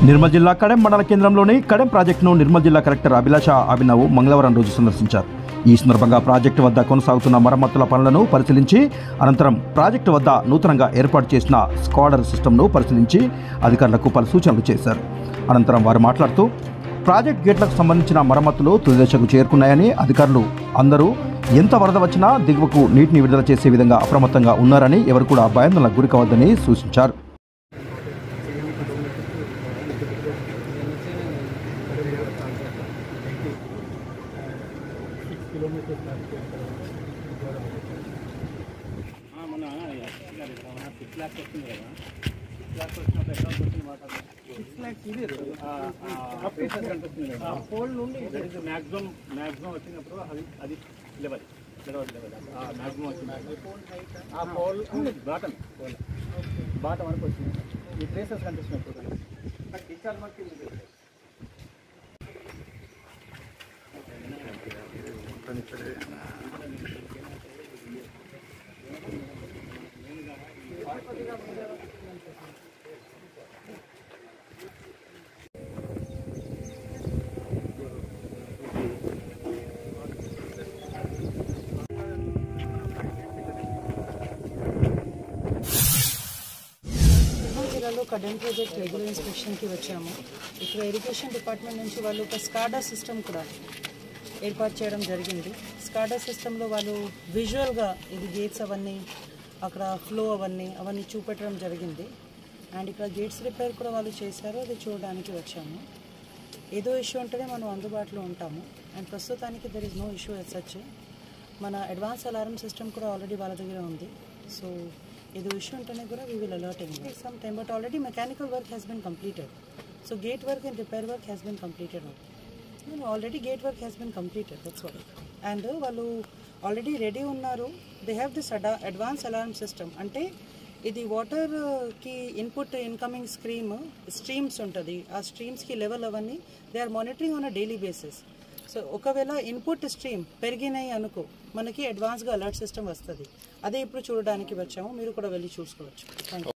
నిర్మల్ జిల్లా కడెం మండల కేంద్రంలోని కడెం ప్రాజెక్టును నిర్మల్ జిల్లా కలెక్టర్ అభిలాష అభినవ్ మంగళవారం రోజు సందర్శించారు. ఈ సందర్భంగా ప్రాజెక్టు వద్ద కొనసాగుతున్న మరమ్మతుల పనులను పరిశీలించి అనంతరం ప్రాజెక్టు వద్ద నూతనంగా ఏర్పాటు చేసిన స్క్వాడర్ సిస్టమ్ను పరిశీలించి అధికారులకు పలు సూచనలు చేశారు. అనంతరం వారు మాట్లాడుతూ ప్రాజెక్ట్ గేట్లకు సంబంధించిన మరమ్మతులు తుది దశకు చేరుకున్నాయని, అధికారులు అందరూ ఎంత వరద వచ్చినా దిగువకు నీటిని విడుదల చేసే విధంగా అప్రమత్తంగా ఉన్నారని, ఎవరు కూడా భయాందోళనకు గురికావద్దని సూచించారు. మ్యాక్సిమం వచ్చినప్పుడు అది లెవెల్ మ్యాక్సిమం వచ్చింది. ఆ పోల్ బాటం వరకు వచ్చింది. ఈ ప్లేసెస్ కనిపిస్తున్నప్పుడు కడెం ప్రాజెక్ట్ రెగ్యులర్ ఇన్స్పెక్షన్కి వచ్చాము. ఇక్కడ ఇరిగేషన్ డిపార్ట్మెంట్ నుంచి వాళ్ళు ఒక స్కాడా సిస్టమ్ కూడా ఏర్పాటు చేయడం జరిగింది. స్కాడా సిస్టంలో వాళ్ళు విజువల్గా ఇది గేట్స్ అవన్నీ అక్కడ ఫ్లో అవన్నీ చూపెట్టడం జరిగింది. అండ్ ఇక్కడ గేట్స్ రిపేర్ కూడా వాళ్ళు చేశారు, అది చూడడానికి వచ్చాము. ఏదో ఇష్యూ ఉంటేనే మనం అందుబాటులో ఉంటాము. అండ్ ప్రస్తుతానికి there is no issue as such. మన అడ్వాన్స్ అలారం సిస్టమ్ కూడా ఆల్రెడీ వాళ్ళ దగ్గర ఉంది. సో ఏదో ఇష్యూ ఉంటేనే కూడా we will alert in some time, but already mechanical work has been completed. So gate work and repair work has been completed. Already gate work has been completed, that's what. And వాళ్ళు already ready ఉన్నారు. They have this advance alarm system. అంటే ఇది వాటర్కి input incoming streams ఉంటుంది. ఆ స్ట్రీమ్స్కి level అవన్నీ they are monitoring on a daily basis. So ఒకవేళ ఇన్పుట్ స్ట్రీమ్ పెరిగినాయి అనుకో మనకి అడ్వాన్స్గా అలర్ట్ సిస్టమ్ వస్తుంది. అదే ఇప్పుడు చూడడానికి వచ్చాము, మీరు కూడా వెళ్ళి చూసుకోవచ్చు. Thank you.